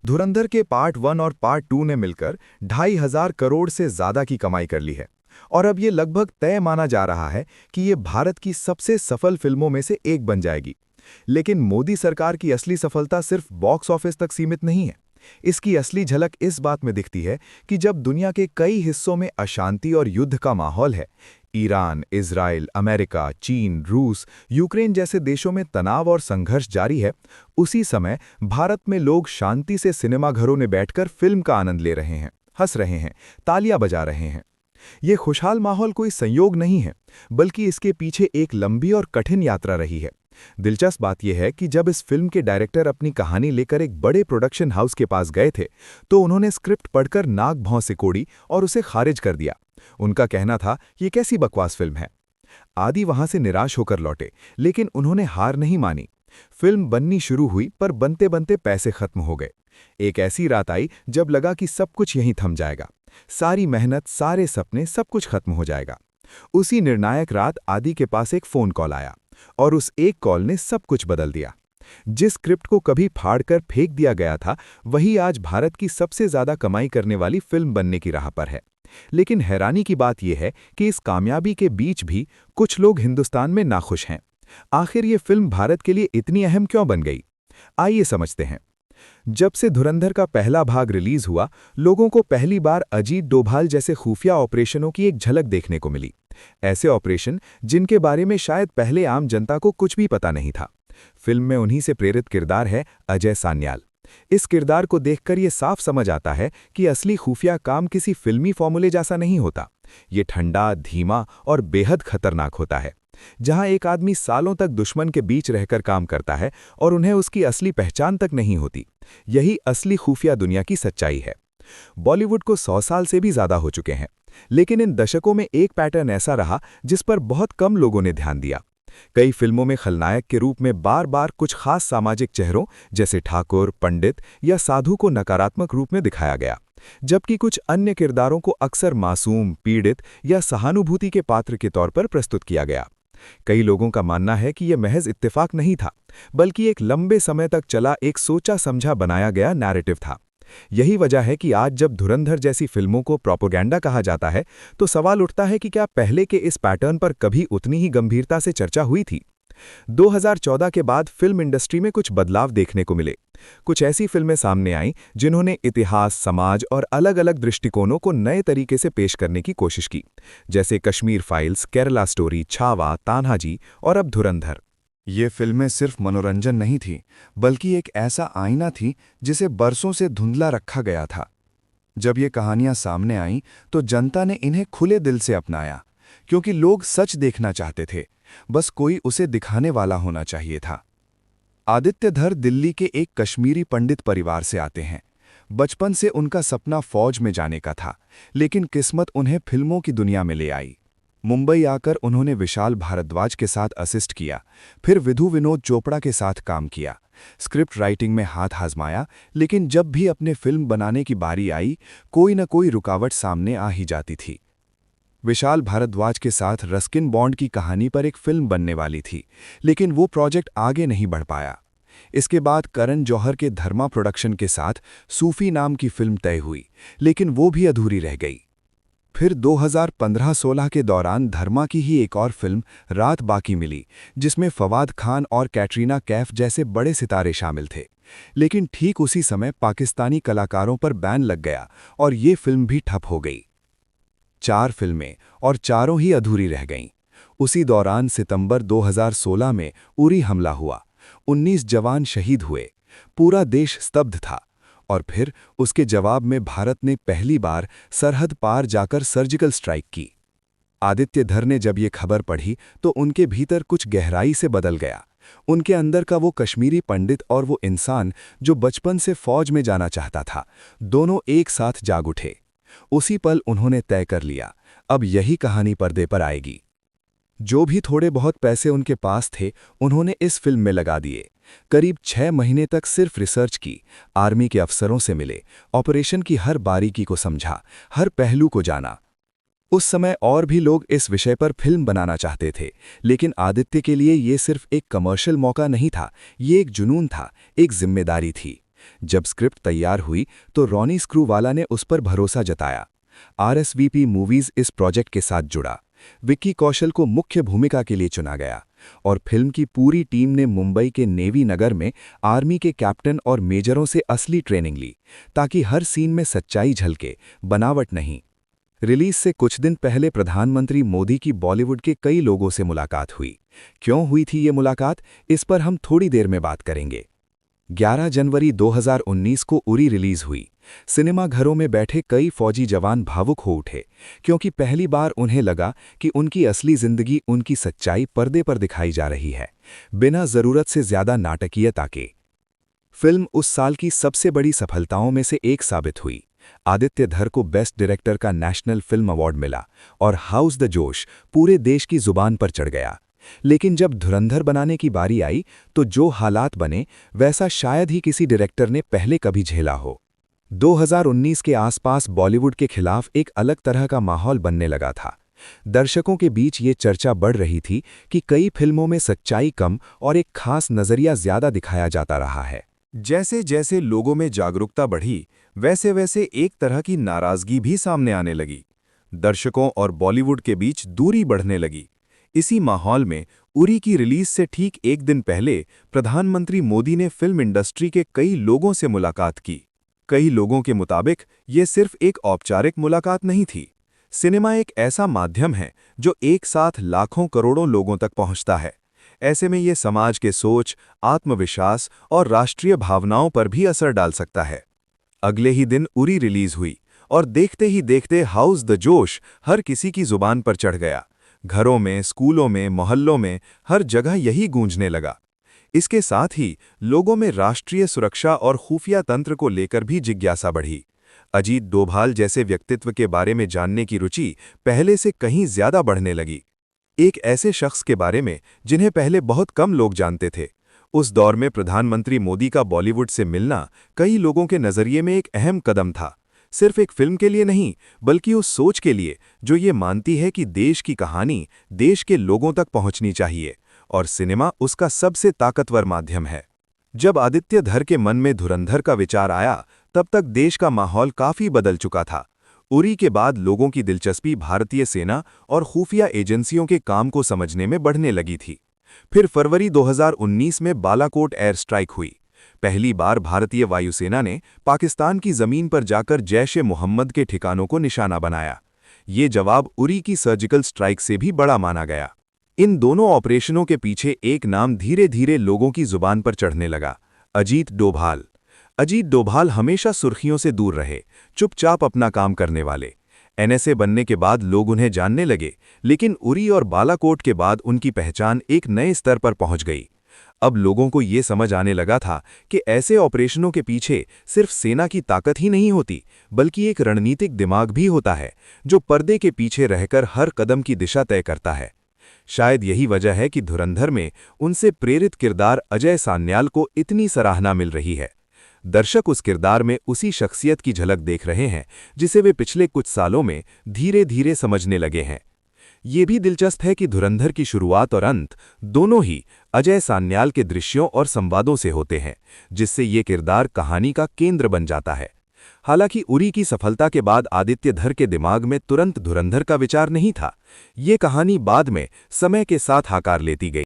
धुरंधर के पार्ट 1 और पार्ट 2 ने मिलकर 2,500 करोड़ से ज्यादा की कमाई कर ली है। और अब ये लगभग तय माना जा रहा है कि ये भारत की सबसे सफल फिल्मों में से एक बन जाएगी। लेकिन मोदी सरकार की असली सफलता सिर्फ बॉक्स ऑफिस तक सीमित नहीं है। इसकी असली झलक इस बात में दिखती है कि जब दुनिया के कई हिस्सों में अशांति और युद्ध का माहौल है, ईरान, इजराइल, अमेरिका, चीन, रूस, यूक्रेन जैसे देशों में तनाव और संघर्ष जारी है, उसी समय भारत में लोग शांति से सिनेमाघरों में बैठकर फिल्म का आनंद ले रहे हैं, हंस रहे हैं, तालियां बजा रहे हैं। ये खुशहाल माहौल कोई संयोग नहीं है, बल्कि इसके पीछे एक लंबी और कठिन यात्रा रही है। दिलचस्प बात यह है कि जब इस फिल्म के डायरेक्टर अपनी कहानी लेकर एक बड़े प्रोडक्शन हाउस के पास गए थे, तो उन्होंने स्क्रिप्ट पढ़कर नाक भौं सिकोड़ी और उसे खारिज कर दिया। उनका कहना था, ये कैसी बकवास फिल्म है। आदि वहां से निराश होकर लौटे, लेकिन उन्होंने हार नहीं मानी। फिल्म बननी शुरू हुई, पर बनते बनते पैसे खत्म हो गए। एक ऐसी रात आई जब लगा कि सब कुछ यहीं थम जाएगा। सारी मेहनत, सारे सपने, सब कुछ खत्म हो जाएगा। उसी निर्णायक रात आदि के पास एक फोन कॉल आया, और उस एक कॉल ने सब कुछ बदल दिया। जिस स्क्रिप्ट को कभी फाड़कर फेंक दिया गया था, वही आज भारत की सबसे ज्यादा कमाई करने वाली फिल्म बनने की राह पर है। लेकिन हैरानी की बात यह है कि इस कामयाबी के बीच भी कुछ लोग हिंदुस्तान में नाखुश हैं। आखिर ये फिल्म भारत के लिए इतनी अहम क्यों बन गई? आइए समझते हैं। जब से धुरंधर का पहला भाग रिलीज हुआ, लोगों को पहली बार अजीत डोभाल जैसे खुफिया ऑपरेशनों की एक झलक देखने को मिली। ऐसे ऑपरेशन जिनके बारे में शायद पहले आम जनता को कुछ भी पता नहीं था। फिल्म में उन्हीं से प्रेरित किरदार है अजय सान्याल। इस किरदार को देखकर यह साफ समझ आता है कि असली खुफिया काम किसी फिल्मी फॉर्मूले जैसा नहीं होता। ये ठंडा, धीमा और बेहद खतरनाक होता है। जहां एक आदमी सालों तक दुश्मन के बीच रहकर काम करता है और उन्हें उसकी असली पहचान तक नहीं होती। यही असली खुफिया दुनिया की सच्चाई है। बॉलीवुड को 100 साल से भी ज्यादा हो चुके हैं, लेकिन इन दशकों में एक पैटर्न ऐसा रहा जिस पर बहुत कम लोगों ने ध्यान दिया। कई फिल्मों में खलनायक के रूप में बार बार कुछ खास सामाजिक चेहरों जैसे ठाकुर, पंडित या साधु को नकारात्मक रूप में दिखाया गया, जबकि कुछ अन्य किरदारों को अक्सर मासूम, पीड़ित या सहानुभूति के पात्र के तौर पर प्रस्तुत किया गया। कई लोगों का मानना है कि यह महज इत्तेफाक नहीं था, बल्कि एक लंबे समय तक चला एक सोचा समझा बनाया गया नैरेटिव था। यही वजह है कि आज जब धुरंधर जैसी फिल्मों को प्रोपेगेंडा कहा जाता है, तो सवाल उठता है कि क्या पहले के इस पैटर्न पर कभी उतनी ही गंभीरता से चर्चा हुई थी? 2014 के बाद फिल्म इंडस्ट्री में कुछ बदलाव देखने को मिले। कुछ ऐसी फिल्में सामने आईं जिन्होंने इतिहास, समाज और अलग-अलग दृष्टिकोणों को नए तरीके से पेश करने की कोशिश की, जैसे कश्मीर फाइल्स, केरला स्टोरी, छावा, तान्हाजी और अब धुरंधर। ये फिल्में सिर्फ मनोरंजन नहीं थी, बल्कि एक ऐसा आईना थी जिसे बरसों से धुंधला रखा गया था। जब ये कहानियां सामने आईं, तो जनता ने इन्हें खुले दिल से अपनाया, क्योंकि लोग सच देखना चाहते थे, बस कोई उसे दिखाने वाला होना चाहिए था। आदित्य धर दिल्ली के एक कश्मीरी पंडित परिवार से आते हैं। बचपन से उनका सपना फौज में जाने का था, लेकिन किस्मत उन्हें फिल्मों की दुनिया में ले आई। मुंबई आकर उन्होंने विशाल भारद्वाज के साथ असिस्ट किया, फिर विधु विनोद चोपड़ा के साथ काम किया, स्क्रिप्ट राइटिंग में हाथ आजमाया, लेकिन जब भी अपने फिल्म बनाने की बारी आई, कोई न कोई रुकावट सामने आ ही जाती थी। विशाल भारद्वाज के साथ रस्किन बॉन्ड की कहानी पर एक फिल्म बनने वाली थी, लेकिन वो प्रोजेक्ट आगे नहीं बढ़ पाया। इसके बाद करण जौहर के धर्मा प्रोडक्शन के साथ सूफी नाम की फिल्म तय हुई, लेकिन वो भी अधूरी रह गई। फिर 2015-16 के दौरान धर्मा की ही एक और फिल्म रात बाकी मिली, जिसमें फवाद खान और कैटरीना कैफ जैसे बड़े सितारे शामिल थे। लेकिन ठीक उसी समय पाकिस्तानी कलाकारों पर बैन लग गया और ये फिल्म भी ठप हो गई। 4 फिल्में और चारों ही अधूरी रह गईं। उसी दौरान सितंबर 2016 में उरी हमला हुआ, 19 जवान शहीद हुए, पूरा देश स्तब्ध था। और फिर उसके जवाब में भारत ने पहली बार सरहद पार जाकर सर्जिकल स्ट्राइक की। आदित्य धर ने जब ये खबर पढ़ी, तो उनके भीतर कुछ गहराई से बदल गया। उनके अंदर का वो कश्मीरी पंडित और वो इंसान जो बचपन से फौज में जाना चाहता था, दोनों एक साथ जाग उठे। उसी पल उन्होंने तय कर लिया, अब यही कहानी पर्दे पर आएगी। जो भी थोड़े बहुत पैसे उनके पास थे, उन्होंने इस फिल्म में लगा दिए। करीब 6 महीने तक सिर्फ रिसर्च की, आर्मी के अफसरों से मिले, ऑपरेशन की हर बारीकी को समझा, हर पहलू को जाना। उस समय और भी लोग इस विषय पर फिल्म बनाना चाहते थे, लेकिन आदित्य के लिए ये सिर्फ एक कमर्शियल मौका नहीं था, ये एक जुनून था, एक जिम्मेदारी थी। जब स्क्रिप्ट तैयार हुई तो रॉनी स्क्रूवाला ने उस पर भरोसा जताया। RSVP मूवीज इस प्रोजेक्ट के साथ जुड़ा। विक्की कौशल को मुख्य भूमिका के लिए चुना गया और फिल्म की पूरी टीम ने मुंबई के नेवी नगर में आर्मी के कैप्टन और मेजरों से असली ट्रेनिंग ली, ताकि हर सीन में सच्चाई झलके, बनावट नहीं। रिलीज से कुछ दिन पहले प्रधानमंत्री मोदी की बॉलीवुड के कई लोगों से मुलाकात हुई। क्यों हुई थी ये मुलाकात, इस पर हम थोड़ी देर में बात करेंगे। 11 जनवरी 2019 को उरी रिलीज हुई। सिनेमाघरों में बैठे कई फौजी जवान भावुक हो उठे, क्योंकि पहली बार उन्हें लगा कि उनकी असली जिंदगी, उनकी सच्चाई पर्दे पर दिखाई जा रही है, बिना जरूरत से ज्यादा नाटकीयता के। फिल्म उस साल की सबसे बड़ी सफलताओं में से एक साबित हुई। आदित्य धर को बेस्ट डायरेक्टर का नेशनल फिल्म अवार्ड मिला और हाउस द जोश पूरे देश की जुबान पर चढ़ गया। लेकिन जब धुरंधर बनाने की बारी आई तो जो हालात बने, वैसा शायद ही किसी डायरेक्टर ने पहले कभी झेला हो। 2019 के आसपास बॉलीवुड के खिलाफ एक अलग तरह का माहौल बनने लगा था। दर्शकों के बीच ये चर्चा बढ़ रही थी कि कई फिल्मों में सच्चाई कम और एक खास नजरिया ज्यादा दिखाया जाता रहा है। जैसे जैसे लोगों में जागरूकता बढ़ी, वैसे वैसे एक तरह की नाराजगी भी सामने आने लगी। दर्शकों और बॉलीवुड के बीच दूरी बढ़ने लगी। इसी माहौल में उरी की रिलीज से ठीक एक दिन पहले प्रधानमंत्री मोदी ने फिल्म इंडस्ट्री के कई लोगों से मुलाकात की। कई लोगों के मुताबिक ये सिर्फ एक औपचारिक मुलाकात नहीं थी। सिनेमा एक ऐसा माध्यम है जो एक साथ लाखों करोड़ों लोगों तक पहुंचता है। ऐसे में ये समाज के सोच, आत्मविश्वास और राष्ट्रीय भावनाओं पर भी असर डाल सकता है। अगले ही दिन उरी रिलीज हुई और देखते ही देखते हाउस द जोश हर किसी की जुबान पर चढ़ गया। घरों में, स्कूलों में, मोहल्लों में, हर जगह यही गूंजने लगा। इसके साथ ही लोगों में राष्ट्रीय सुरक्षा और खुफिया तंत्र को लेकर भी जिज्ञासा बढ़ी। अजीत डोभाल जैसे व्यक्तित्व के बारे में जानने की रुचि पहले से कहीं ज्यादा बढ़ने लगी। एक ऐसे शख्स के बारे में जिन्हें पहले बहुत कम लोग जानते थे। उस दौर में प्रधानमंत्री मोदी का बॉलीवुड से मिलना कई लोगों के नजरिए में एक अहम कदम था। सिर्फ एक फिल्म के लिए नहीं, बल्कि उस सोच के लिए जो ये मानती है कि देश की कहानी देश के लोगों तक पहुंचनी चाहिए और सिनेमा उसका सबसे ताकतवर माध्यम है। जब आदित्य धर के मन में धुरंधर का विचार आया, तब तक देश का माहौल काफी बदल चुका था। उरी के बाद लोगों की दिलचस्पी भारतीय सेना और खुफिया एजेंसियों के काम को समझने में बढ़ने लगी थी। फिर फरवरी 2019 में बालाकोट एयर स्ट्राइक हुई। पहली बार भारतीय वायुसेना ने पाकिस्तान की जमीन पर जाकर जैश-ए-मोहम्मद के ठिकानों को निशाना बनाया। ये जवाब उरी की सर्जिकल स्ट्राइक से भी बड़ा माना गया। इन दोनों ऑपरेशनों के पीछे एक नाम धीरे धीरे लोगों की जुबान पर चढ़ने लगा, अजीत डोभाल। अजीत डोभाल हमेशा सुर्खियों से दूर रहे, चुपचाप अपना काम करने वाले। NSA बनने के बाद लोग उन्हें जानने लगे, लेकिन उरी और बालाकोट के बाद उनकी पहचान एक नए स्तर पर पहुंच गई। अब लोगों को ये समझ आने लगा था कि ऐसे ऑपरेशनों के पीछे सिर्फ सेना की ताकत ही नहीं होती, बल्कि एक रणनीतिक दिमाग भी होता है, जो पर्दे के पीछे रहकर हर कदम की दिशा तय करता है। शायद यही वजह है कि धुरंधर में उनसे प्रेरित किरदार अजय सान्याल को इतनी सराहना मिल रही है। दर्शक उस किरदार में उसी शख्सियत की झलक देख रहे हैं जिसे वे पिछले कुछ सालों में धीरे धीरे समझने लगे हैं। ये भी दिलचस्प है कि धुरंधर की शुरुआत और अंत दोनों ही अजय सान्याल के दृश्यों और संवादों से होते हैं, जिससे ये किरदार कहानी का केंद्र बन जाता है। हालांकि उरी की सफलता के बाद आदित्य धर के दिमाग में तुरंत धुरंधर का विचार नहीं था। ये कहानी बाद में समय के साथ आकार लेती गई।